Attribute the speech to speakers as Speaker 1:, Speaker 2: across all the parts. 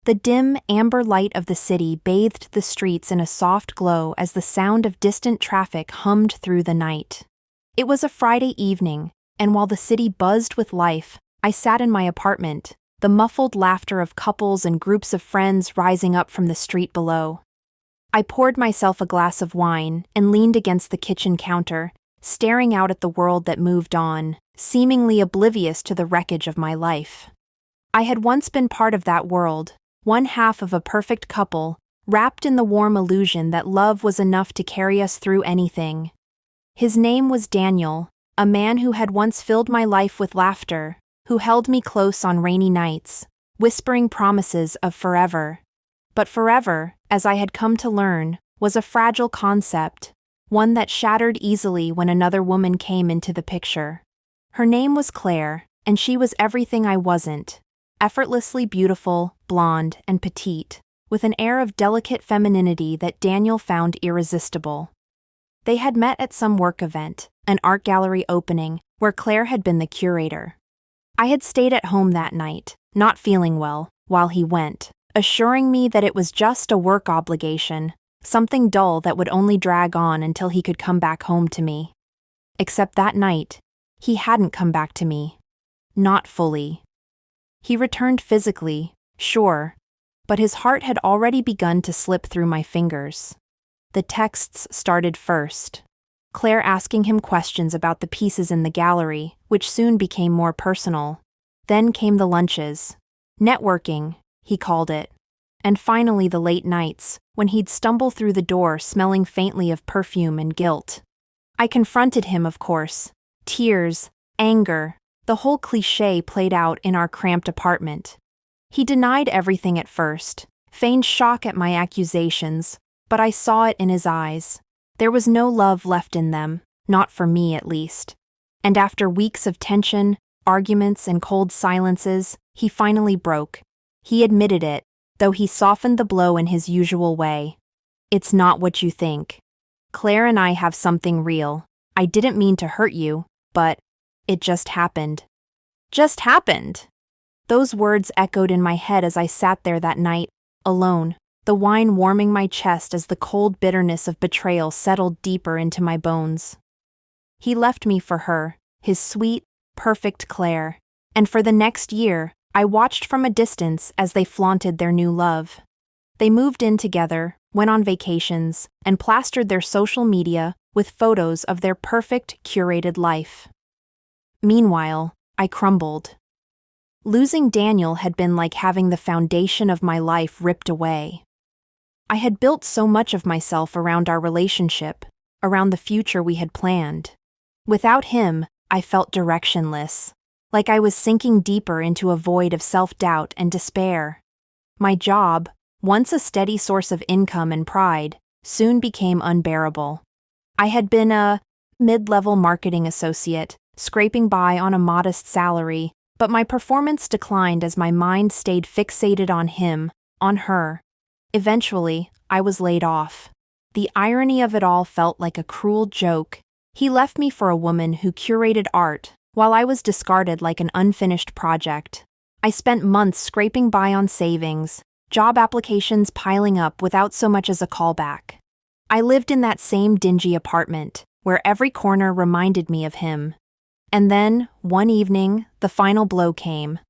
Speaker 1: The dim, amber light of the city bathed the streets in a soft glow as the sound of distant traffic hummed through the night. It was a Friday evening, and while the city buzzed with life, I sat in my apartment, the muffled laughter of couples and groups of friends rising up from the street below. I poured myself a glass of wine and leaned against the kitchen counter, staring out at the world that moved on, seemingly oblivious to the wreckage of my life. I had once been part of that world, one half of a perfect couple, wrapped in the warm illusion that love was enough to carry us through anything. His name was Daniel, a man who had once filled my life with laughter, who held me close on rainy nights, whispering promises of forever. But forever, as I had come to learn, was a fragile concept, one that shattered easily when another woman came into the picture. Her name was Claire, and she was everything I wasn't. Effortlessly beautiful, blonde, and petite, with an air of delicate femininity that Daniel found irresistible. They had met at some work event, an art gallery opening, where Claire had been the curator. I had stayed at home that night, not feeling well, while he went, assuring me that it was just a work obligation, something dull that would only drag on until he could come back home to me. Except that night, he hadn't come back to me. Not fully. He returned physically, sure, but his heart had already begun to slip through my fingers. The texts started first. Claire asking him questions about the pieces in the gallery, which soon became more personal. Then came the lunches. Networking, he called it. And finally the late nights, when he'd stumble through the door smelling faintly of perfume and guilt. I confronted him, of course. Tears, anger, the whole cliché played out in our cramped apartment. He denied everything at first, feigned shock at my accusations, but I saw it in his eyes. There was no love left in them, not for me at least. And after weeks of tension, arguments, and cold silences, he finally broke. He admitted it, though he softened the blow in his usual way. "It's not what you think. Claire and I have something real. I didn't mean to hurt you, but it just happened." Just happened! Those words echoed in my head as I sat there that night, alone, the wine warming my chest as the cold bitterness of betrayal settled deeper into my bones. He left me for her, his sweet, perfect Claire, and for the next year, I watched from a distance as they flaunted their new love. They moved in together, went on vacations, and plastered their social media with photos of their perfect, curated life. Meanwhile, I crumbled. Losing Daniel had been like having the foundation of my life ripped away. I had built so much of myself around our relationship, around the future we had planned. Without him, I felt directionless, like I was sinking deeper into a void of self-doubt and despair. My job, once a steady source of income and pride, soon became unbearable. I had been a mid-level marketing associate, scraping by on a modest salary, but my performance declined as my mind stayed fixated on him, on her. Eventually, I was laid off. The irony of it all felt like a cruel joke. He left me for a woman who curated art, while I was discarded like an unfinished project. I spent months scraping by on savings, job applications piling up without so much as a callback. I lived in that same dingy apartment, where every corner reminded me of him. And then, one evening, the final blow came.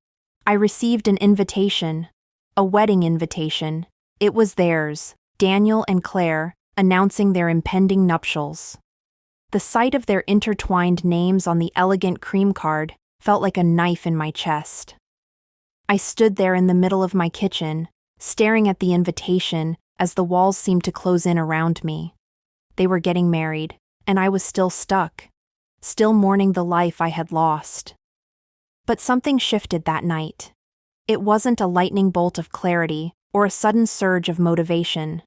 Speaker 1: I received an invitation, a wedding invitation. It was theirs, Daniel and Claire, announcing their impending nuptials. The sight of their intertwined names on the elegant cream card felt like a knife in my chest. I stood there in the middle of my kitchen, staring at the invitation as the walls seemed to close in around me. They were getting married, and I was still stuck, still mourning the life I had lost. But something shifted that night. It wasn't a lightning bolt of clarity or a sudden surge of motivation.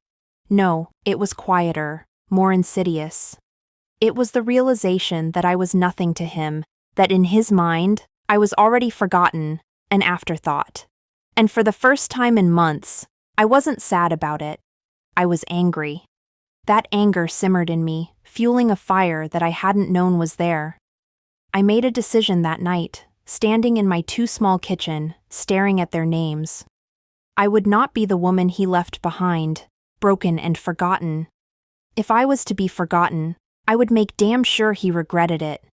Speaker 1: No, it was quieter, more insidious. It was the realization that I was nothing to him, that in his mind, I was already forgotten, an afterthought. And for the first time in months, I wasn't sad about it. I was angry. That anger simmered in me, fueling a fire that I hadn't known was there. I made a decision that night, standing in my too small kitchen, staring at their names. I would not be the woman he left behind, broken and forgotten. If I was to be forgotten, I would make damn sure he regretted it.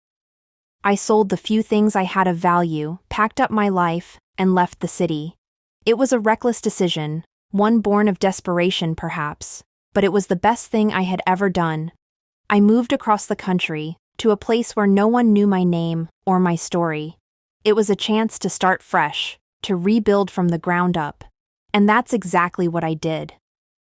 Speaker 1: I sold the few things I had of value, packed up my life, and left the city. It was a reckless decision, one born of desperation perhaps, but it was the best thing I had ever done. I moved across the country, to a place where no one knew my name or my story. It was a chance to start fresh, to rebuild from the ground up. And that's exactly what I did.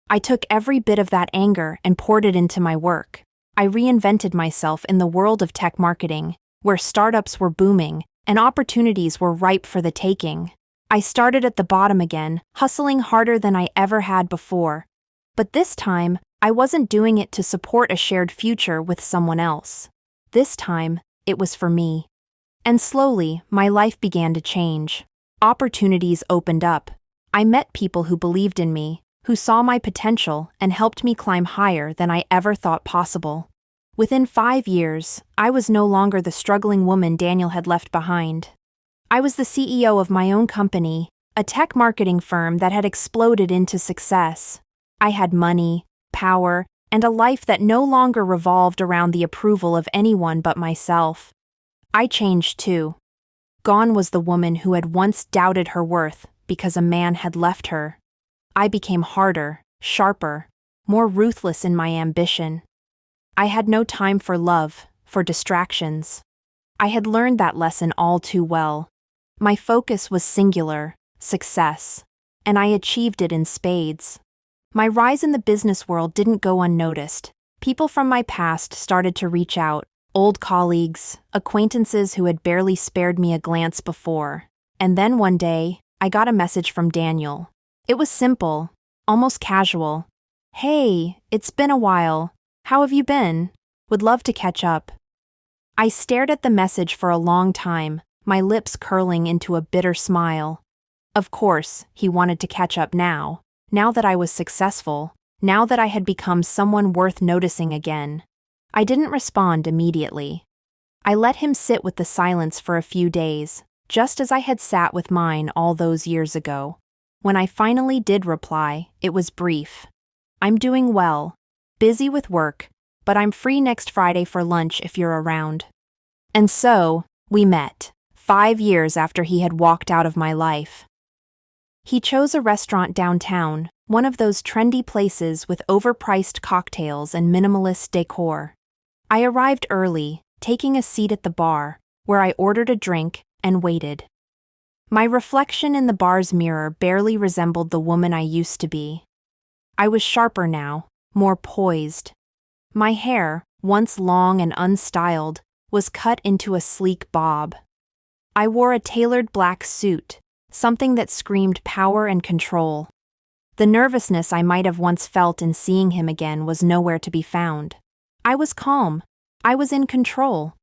Speaker 1: I took every bit of that anger and poured it into my work. I reinvented myself in the world of tech marketing, where startups were booming and opportunities were ripe for the taking. I started at the bottom again, hustling harder than I ever had before. But this time, I wasn't doing it to support a shared future with someone else. This time, it was for me. And slowly, my life began to change. Opportunities opened up. I met people who believed in me, who saw my potential and helped me climb higher than I ever thought possible. Within 5 years, I was no longer the struggling woman Daniel had left behind. I was the CEO of my own company, a tech marketing firm that had exploded into success. I had money, power, and a life that no longer revolved around the approval of anyone but myself. I changed too. Gone was the woman who had once doubted her worth because a man had left her. I became harder, sharper, more ruthless in my ambition. I had no time for love, for distractions. I had learned that lesson all too well. My focus was singular, success, and I achieved it in spades. My rise in the business world didn't go unnoticed. People from my past started to reach out, old colleagues, acquaintances who had barely spared me a glance before. And then one day, I got a message from Daniel. It was simple, almost casual. "Hey, it's been a while. How have you been? Would love to catch up." I stared at the message for a long time, my lips curling into a bitter smile. Of course, he wanted to catch up now that I was successful, now that I had become someone worth noticing again. I didn't respond immediately. I let him sit with the silence for a few days, just as I had sat with mine all those years ago. When I finally did reply, it was brief. "I'm doing well, busy with work, but I'm free next Friday for lunch if you're around." And so, we met, 5 years after he had walked out of my life. He chose a restaurant downtown, one of those trendy places with overpriced cocktails and minimalist decor. I arrived early, taking a seat at the bar, where I ordered a drink and waited. My reflection in the bar's mirror barely resembled the woman I used to be. I was sharper now, more poised. My hair, once long and unstyled, was cut into a sleek bob. I wore a tailored black suit, something that screamed power and control. The nervousness I might have once felt in seeing him again was nowhere to be found. I was calm. I was in control.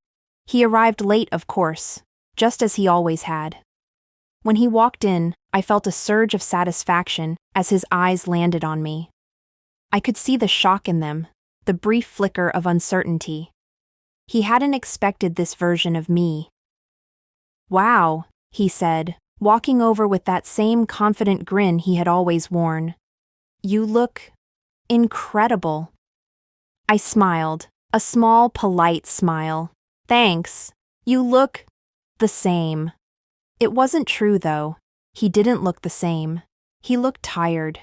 Speaker 1: He arrived late, of course, just as he always had. When he walked in, I felt a surge of satisfaction as his eyes landed on me. I could see the shock in them, the brief flicker of uncertainty. He hadn't expected this version of me. "Wow," he said, walking over with that same confident grin he had always worn. "You look incredible." I smiled, a small, polite smile. "Thanks. You look the same." It wasn't true, though. He didn't look the same. He looked tired.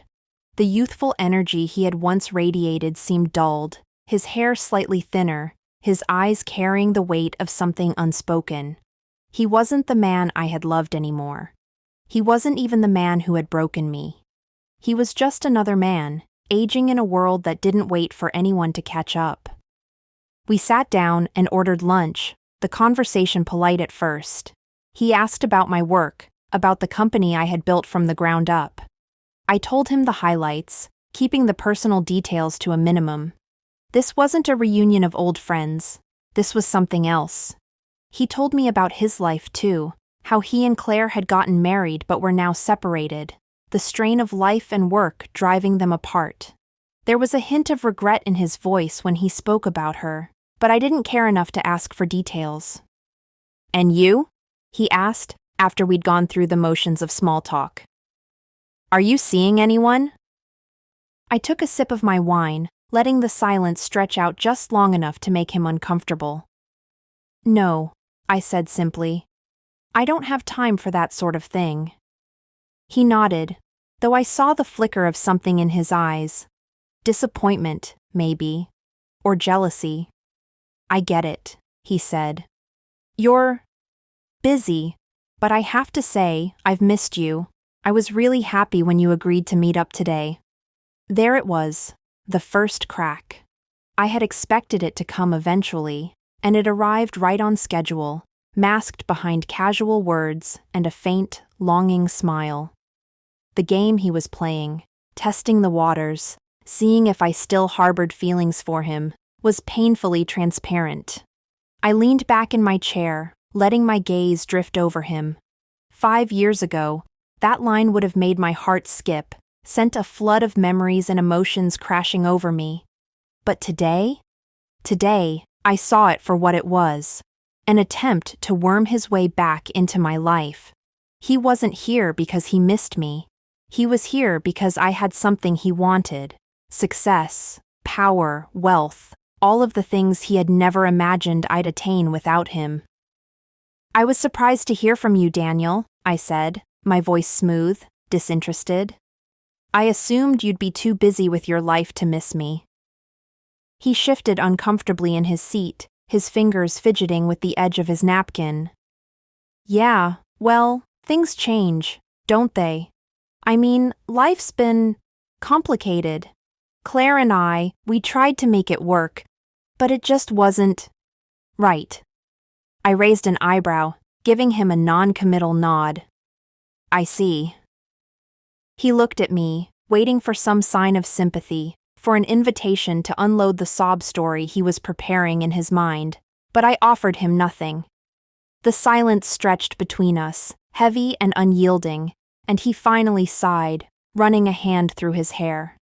Speaker 1: The youthful energy he had once radiated seemed dulled, his hair slightly thinner, his eyes carrying the weight of something unspoken. He wasn't the man I had loved anymore. He wasn't even the man who had broken me. He was just another man, aging in a world that didn't wait for anyone to catch up. We sat down and ordered lunch, the conversation polite at first. He asked about my work, about the company I had built from the ground up. I told him the highlights, keeping the personal details to a minimum. This wasn't a reunion of old friends. This was something else. He told me about his life too, how he and Claire had gotten married but were now separated, the strain of life and work driving them apart. There was a hint of regret in his voice when he spoke about her, but I didn't care enough to ask for details. "And you?" he asked, after we'd gone through the motions of small talk. Are you seeing anyone? I took a sip of my wine, letting the silence stretch out just long enough to make him uncomfortable. No, I said simply. I don't have time for that sort of thing. He nodded, though I saw the flicker of something in his eyes. Disappointment, maybe. Or jealousy. I get it, he said. You're busy, but I have to say, I've missed you. I was really happy when you agreed to meet up today. There it was, the first crack. I had expected it to come eventually, and it arrived right on schedule, masked behind casual words and a faint, longing smile. The game he was playing, testing the waters, seeing if I still harbored feelings for him, was painfully transparent. I leaned back in my chair, letting my gaze drift over him. 5 years ago, that line would have made my heart skip, sent a flood of memories and emotions crashing over me. But today, I saw it for what it was, an attempt to worm his way back into my life. He wasn't here because he missed me. He was here because I had something he wanted: success, power, wealth, all of the things he had never imagined I'd attain without him. I was surprised to hear from you, Daniel, I said, my voice smooth, disinterested. I assumed you'd be too busy with your life to miss me. He shifted uncomfortably in his seat, his fingers fidgeting with the edge of his napkin. Yeah, well, things change, don't they? I mean, life's been complicated. Claire and I, we tried to make it work, but it just wasn't right. I raised an eyebrow, giving him a non-committal nod. I see. He looked at me, waiting for some sign of sympathy, for an invitation to unload the sob story he was preparing in his mind, but I offered him nothing. The silence stretched between us, heavy and unyielding, and he finally sighed, running a hand through his hair.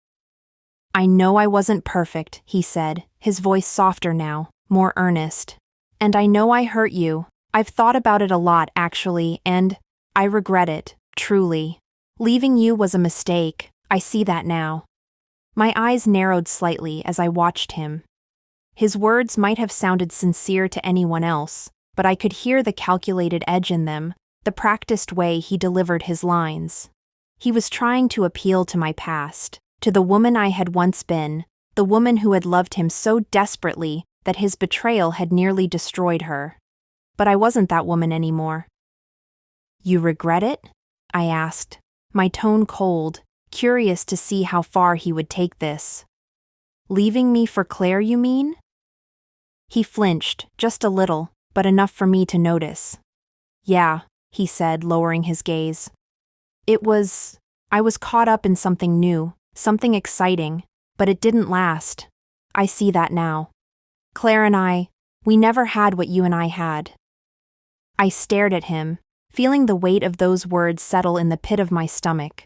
Speaker 1: I know I wasn't perfect, he said, his voice softer now, more earnest. And I know I hurt you. I've thought about it a lot, actually, and I regret it, truly. Leaving you was a mistake, I see that now. My eyes narrowed slightly as I watched him. His words might have sounded sincere to anyone else, but I could hear the calculated edge in them, the practiced way he delivered his lines. He was trying to appeal to my past, to the woman I had once been, the woman who had loved him so desperately that his betrayal had nearly destroyed her. But I wasn't that woman anymore. You regret it? I asked, my tone cold, curious to see how far he would take this. Leaving me for Claire, you mean? He flinched, just a little, but enough for me to notice. Yeah, he said, lowering his gaze. I was caught up in something new, something exciting, but it didn't last. I see that now. Claire and I, we never had what you and I had. I stared at him, feeling the weight of those words settle in the pit of my stomach.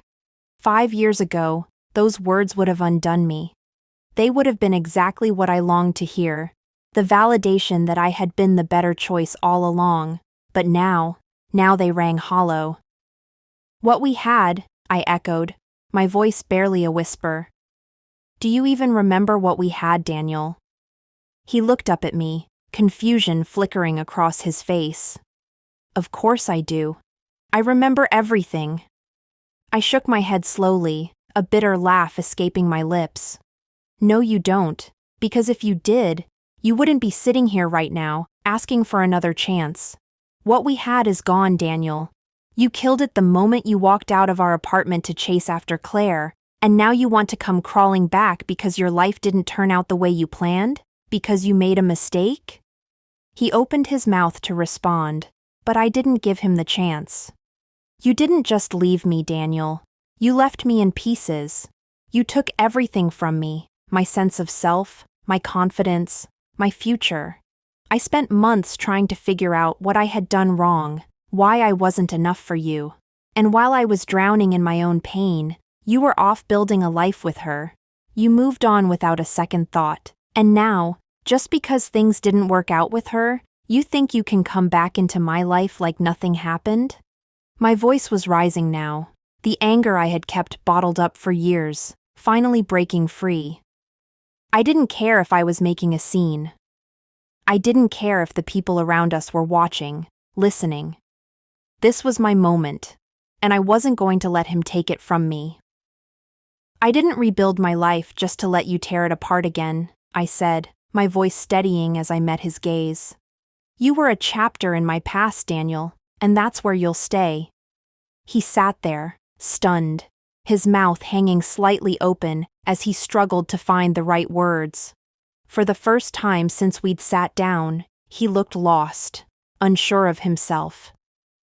Speaker 1: 5 years ago, those words would have undone me. They would have been exactly what I longed to hear, the validation that I had been the better choice all along, but now they rang hollow. What we had, I echoed, my voice barely a whisper. Do you even remember what we had, Daniel? He looked up at me, confusion flickering across his face. Of course I do. I remember everything. I shook my head slowly, a bitter laugh escaping my lips. No, you don't, because if you did, you wouldn't be sitting here right now, asking for another chance. What we had is gone, Daniel. You killed it the moment you walked out of our apartment to chase after Claire, and now you want to come crawling back because your life didn't turn out the way you planned? Because you made a mistake? He opened his mouth to respond, but I didn't give him the chance. You didn't just leave me, Daniel. You left me in pieces. You took everything from me, my sense of self, my confidence, my future. I spent months trying to figure out what I had done wrong, why I wasn't enough for you. And while I was drowning in my own pain, you were off building a life with her. You moved on without a second thought. And now, just because things didn't work out with her, you think you can come back into my life like nothing happened? My voice was rising now, the anger I had kept bottled up for years, finally breaking free. I didn't care if I was making a scene. I didn't care if the people around us were watching, listening. This was my moment, and I wasn't going to let him take it from me. I didn't rebuild my life just to let you tear it apart again, I said, my voice steadying as I met his gaze. You were a chapter in my past, Daniel, and that's where you'll stay. He sat there, stunned, his mouth hanging slightly open as he struggled to find the right words. For the first time since we'd sat down, he looked lost, unsure of himself.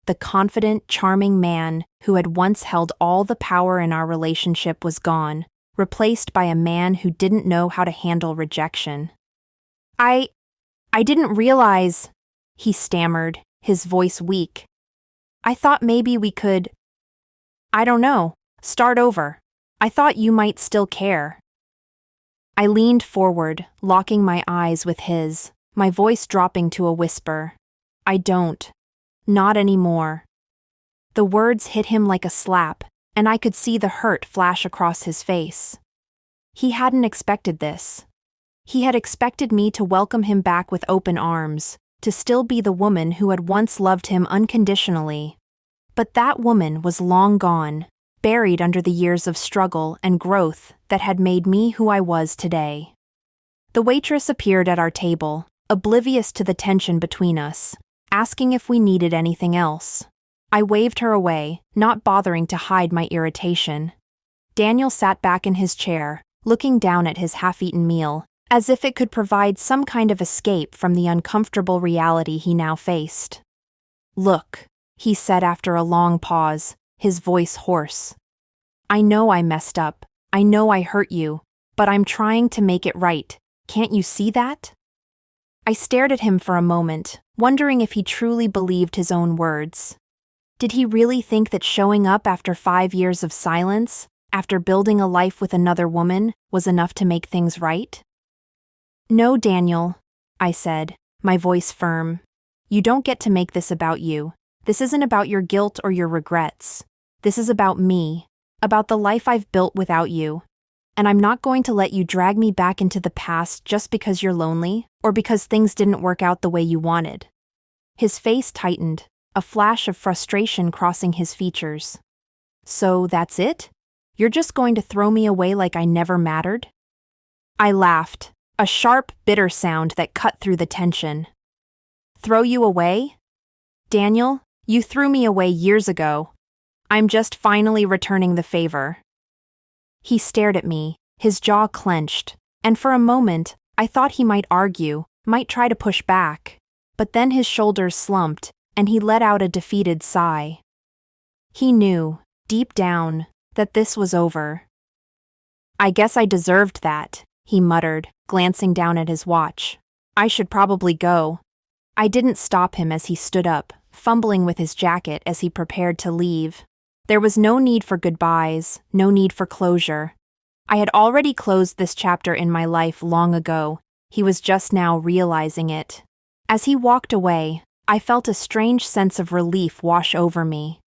Speaker 1: The confident, charming man who had once held all the power in our relationship was gone, replaced by a man who didn't know how to handle rejection. I didn't realize, he stammered, his voice weak. I thought maybe we could, I don't know, start over. I thought you might still care. I leaned forward, locking my eyes with his, my voice dropping to a whisper. I don't. Not anymore. The words hit him like a slap, and I could see the hurt flash across his face. He hadn't expected this. He had expected me to welcome him back with open arms, to still be the woman who had once loved him unconditionally. But that woman was long gone, buried under the years of struggle and growth that had made me who I was today. The waitress appeared at our table, oblivious to the tension between us, asking if we needed anything else. I waved her away, not bothering to hide my irritation. Daniel sat back in his chair, looking down at his half-eaten meal, as if it could provide some kind of escape from the uncomfortable reality he now faced. Look, he said after a long pause, his voice hoarse. I know I messed up. I know I hurt you, but I'm trying to make it right. Can't you see that? I stared at him for a moment, wondering if he truly believed his own words. Did he really think that showing up after 5 years of silence, after building a life with another woman, was enough to make things right? No, Daniel, I said, my voice firm. You don't get to make this about you. This isn't about your guilt or your regrets. This is about me, about the life I've built without you. And I'm not going to let you drag me back into the past just because you're lonely or because things didn't work out the way you wanted. His face tightened, a flash of frustration crossing his features. So that's it? You're just going to throw me away like I never mattered? I laughed, a sharp, bitter sound that cut through the tension. Throw you away? Daniel, you threw me away years ago. I'm just finally returning the favor. He stared at me, his jaw clenched, and for a moment, I thought he might argue, might try to push back. But then his shoulders slumped, and he let out a defeated sigh. He knew, deep down, that this was over. I guess I deserved that, he muttered, glancing down at his watch. I should probably go. I didn't stop him as he stood up, fumbling with his jacket as he prepared to leave. There was no need for goodbyes, no need for closure. I had already closed this chapter in my life long ago. He was just now realizing it. As he walked away, I felt a strange sense of relief wash over me.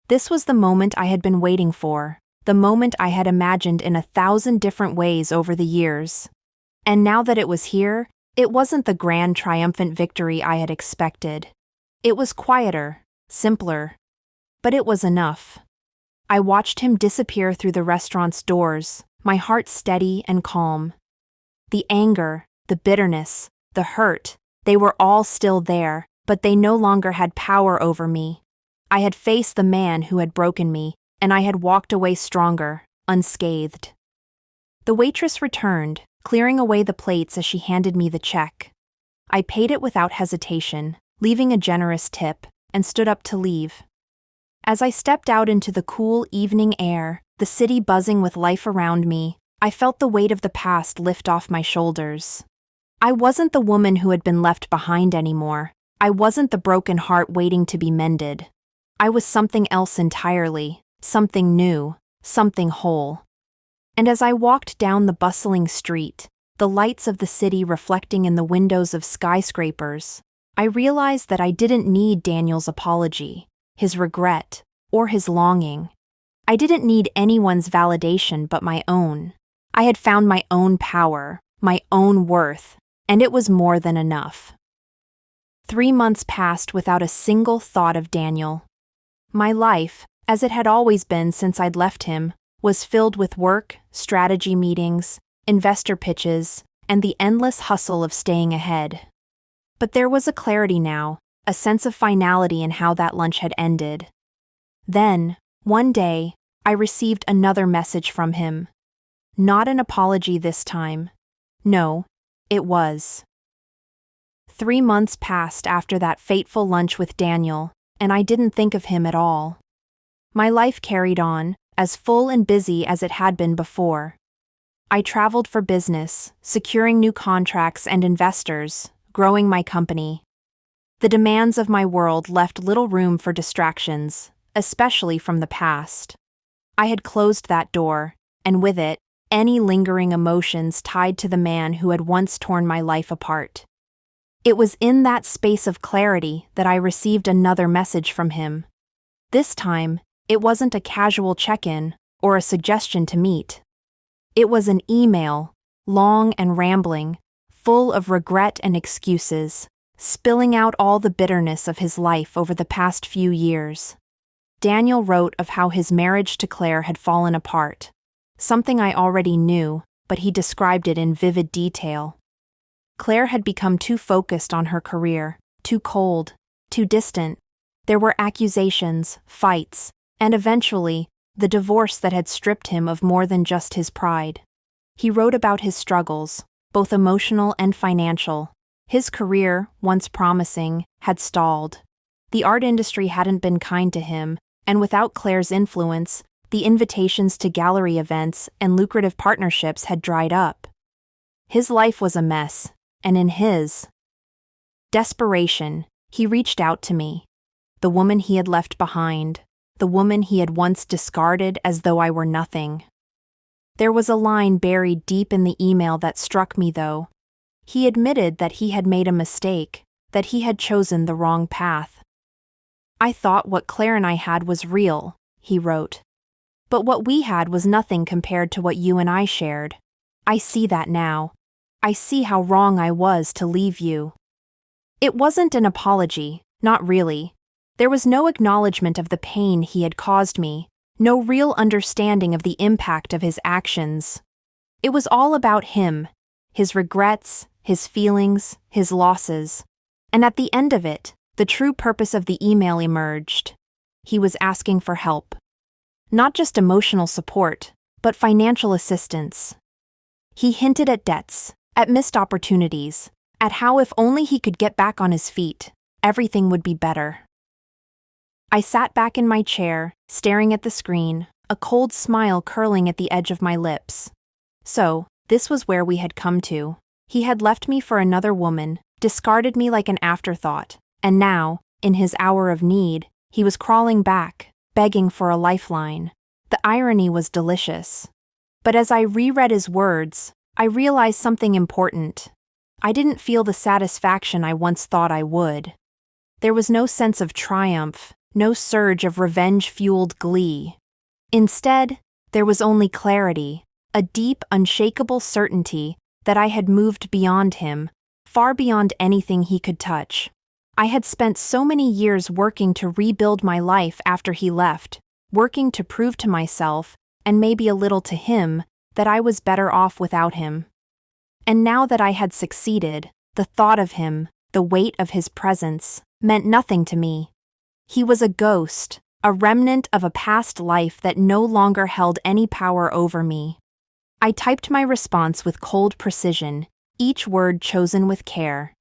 Speaker 1: This was the moment I had been waiting for, the moment I had imagined in 1,000 different ways over the years. And now that it was here, it wasn't the grand triumphant victory I had expected. It was quieter, simpler, but it was enough. I watched him disappear through the restaurant's doors, my heart steady and calm. The anger, the bitterness, the hurt, they were all still there, but they no longer had power over me. I had faced the man who had broken me, and I had walked away stronger, unscathed. The waitress returned, clearing away the plates as she handed me the check. I paid it without hesitation, leaving a generous tip, and stood up to leave. As I stepped out into the cool evening air, the city buzzing with life around me, I felt the weight of the past lift off my shoulders. I wasn't the woman who had been left behind anymore. I wasn't the broken heart waiting to be mended. I was something else entirely, something new, something whole. And as I walked down the bustling street, the lights of the city reflecting in the windows of skyscrapers, I realized that I didn't need Daniel's apology, his regret, or his longing. I didn't need anyone's validation but my own. I had found my own power, my own worth, and it was more than enough. 3 months passed without a single thought of Daniel. My life, as it had always been since I'd left him, was filled with work, strategy meetings, investor pitches, and the endless hustle of staying ahead. But there was a clarity now, a sense of finality in how that lunch had ended. Then, one day, I received another message from him. Not an apology this time. No, it was. 3 months passed after that fateful lunch with Daniel, and I didn't think of him at all. My life carried on, as full and busy as it had been before. I traveled for business, securing new contracts and investors, growing my company. The demands of my world left little room for distractions, especially from the past. I had closed that door, and with it, any lingering emotions tied to the man who had once torn my life apart. It was in that space of clarity that I received another message from him. This time, it wasn't a casual check-in or a suggestion to meet. It was an email, long and rambling, full of regret and excuses, spilling out all the bitterness of his life over the past few years. Daniel wrote of how his marriage to Claire had fallen apart, something I already knew, but he described it in vivid detail. Claire had become too focused on her career, too cold, too distant. There were accusations, fights, and eventually, the divorce that had stripped him of more than just his pride. He wrote about his struggles, both emotional and financial. His career, once promising, had stalled. The art industry hadn't been kind to him, and without Claire's influence, the invitations to gallery events and lucrative partnerships had dried up. His life was a mess, and in his desperation, he reached out to me. The woman he had left behind, the woman he had once discarded as though I were nothing. There was a line buried deep in the email that struck me, though. He admitted that he had made a mistake, that he had chosen the wrong path. I thought what Claire and I had was real, he wrote. But what we had was nothing compared to what you and I shared. I see that now. I see how wrong I was to leave you. It wasn't an apology, not really. There was no acknowledgement of the pain he had caused me, no real understanding of the impact of his actions. It was all about him, his regrets, his feelings, his losses. And at the end of it, the true purpose of the email emerged. He was asking for help. Not just emotional support, but financial assistance. He hinted at debts, at missed opportunities, at how if only he could get back on his feet, everything would be better. I sat back in my chair, staring at the screen, a cold smile curling at the edge of my lips. So, this was where we had come to. He had left me for another woman, discarded me like an afterthought, and now, in his hour of need, he was crawling back, begging for a lifeline. The irony was delicious. But as I reread his words, I realized something important. I didn't feel the satisfaction I once thought I would. There was no sense of triumph, no surge of revenge-fueled glee. Instead, there was only clarity, a deep, unshakable certainty that I had moved beyond him, far beyond anything he could touch. I had spent so many years working to rebuild my life after he left, working to prove to myself, and maybe a little to him, that I was better off without him. And now that I had succeeded, the thought of him, the weight of his presence, meant nothing to me. He was a ghost, a remnant of a past life that no longer held any power over me. I typed my response with cold precision, each word chosen with care.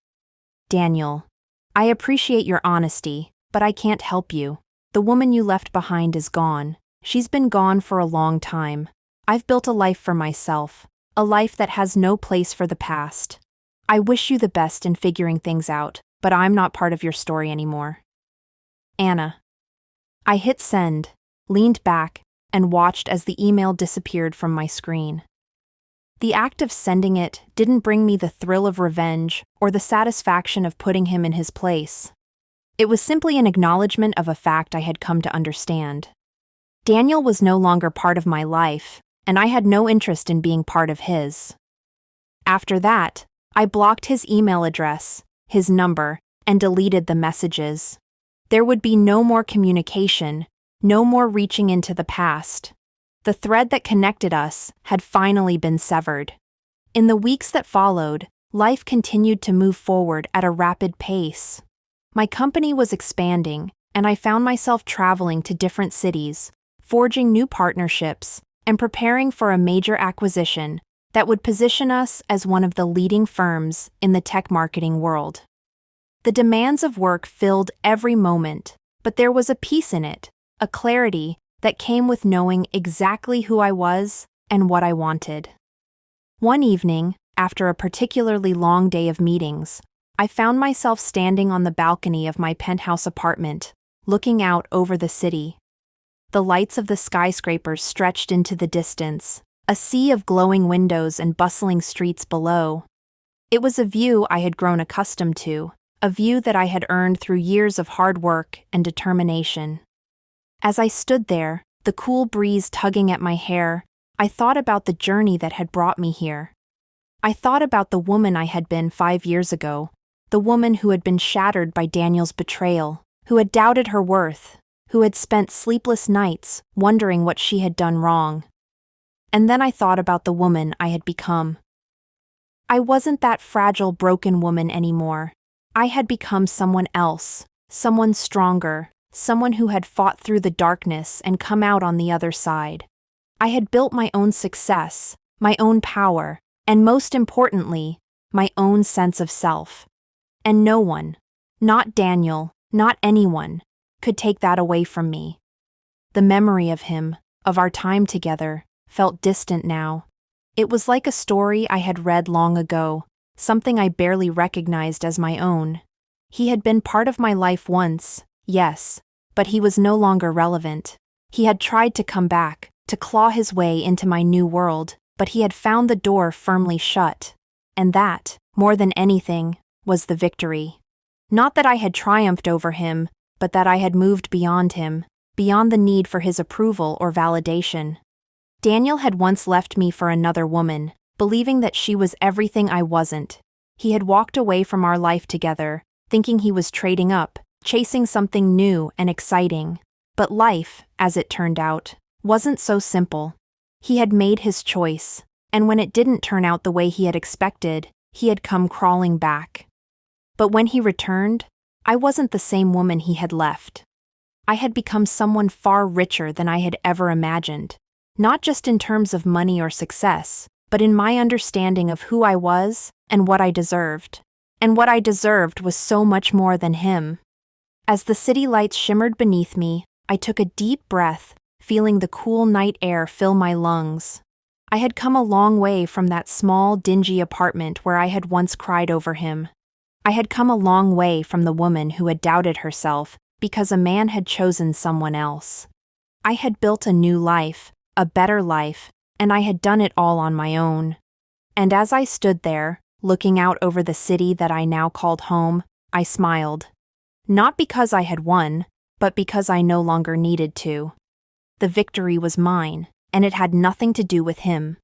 Speaker 1: Daniel, I appreciate your honesty, but I can't help you. The woman you left behind is gone. She's been gone for a long time. I've built a life for myself, a life that has no place for the past. I wish you the best in figuring things out, but I'm not part of your story anymore. Anna. I hit send, leaned back, and watched as the email disappeared from my screen. The act of sending it didn't bring me the thrill of revenge or the satisfaction of putting him in his place. It was simply an acknowledgement of a fact I had come to understand. Daniel was no longer part of my life, and I had no interest in being part of his. After that, I blocked his email address, his number, and deleted the messages. There would be no more communication, no more reaching into the past. The thread that connected us had finally been severed. In the weeks that followed, life continued to move forward at a rapid pace. My company was expanding, and I found myself traveling to different cities, forging new partnerships, and preparing for a major acquisition that would position us as one of the leading firms in the tech marketing world. The demands of work filled every moment, but there was a peace in it, a clarity that came with knowing exactly who I was and what I wanted. One evening, after a particularly long day of meetings, I found myself standing on the balcony of my penthouse apartment, looking out over the city. The lights of the skyscrapers stretched into the distance, a sea of glowing windows and bustling streets below. It was a view I had grown accustomed to, a view that I had earned through years of hard work and determination. As I stood there, the cool breeze tugging at my hair, I thought about the journey that had brought me here. I thought about the woman I had been 5 years ago, the woman who had been shattered by Daniel's betrayal, who had doubted her worth, who had spent sleepless nights wondering what she had done wrong. And then I thought about the woman I had become. I wasn't that fragile, broken woman anymore. I had become someone else, someone stronger, someone who had fought through the darkness and come out on the other side. I had built my own success, my own power, and most importantly, my own sense of self. And no one, not Daniel, not anyone, could take that away from me. The memory of him, of our time together, felt distant now. It was like a story I had read long ago, something I barely recognized as my own. He had been part of my life once, yes, but he was no longer relevant. He had tried to come back, to claw his way into my new world, but he had found the door firmly shut. And that, more than anything, was the victory. Not that I had triumphed over him, but that I had moved beyond him, beyond the need for his approval or validation. Daniel had once left me for another woman, believing that she was everything I wasn't. He had walked away from our life together, thinking he was trading up, chasing something new and exciting. But life, as it turned out, wasn't so simple. He had made his choice, and when it didn't turn out the way he had expected, he had come crawling back. But when he returned, I wasn't the same woman he had left. I had become someone far richer than I had ever imagined, not just in terms of money or success, but in my understanding of who I was and what I deserved. And what I deserved was so much more than him. As the city lights shimmered beneath me, I took a deep breath, feeling the cool night air fill my lungs. I had come a long way from that small, dingy apartment where I had once cried over him. I had come a long way from the woman who had doubted herself because a man had chosen someone else. I had built a new life, a better life, and I had done it all on my own. And as I stood there, looking out over the city that I now called home, I smiled. Not because I had won, but because I no longer needed to. The victory was mine, and it had nothing to do with him.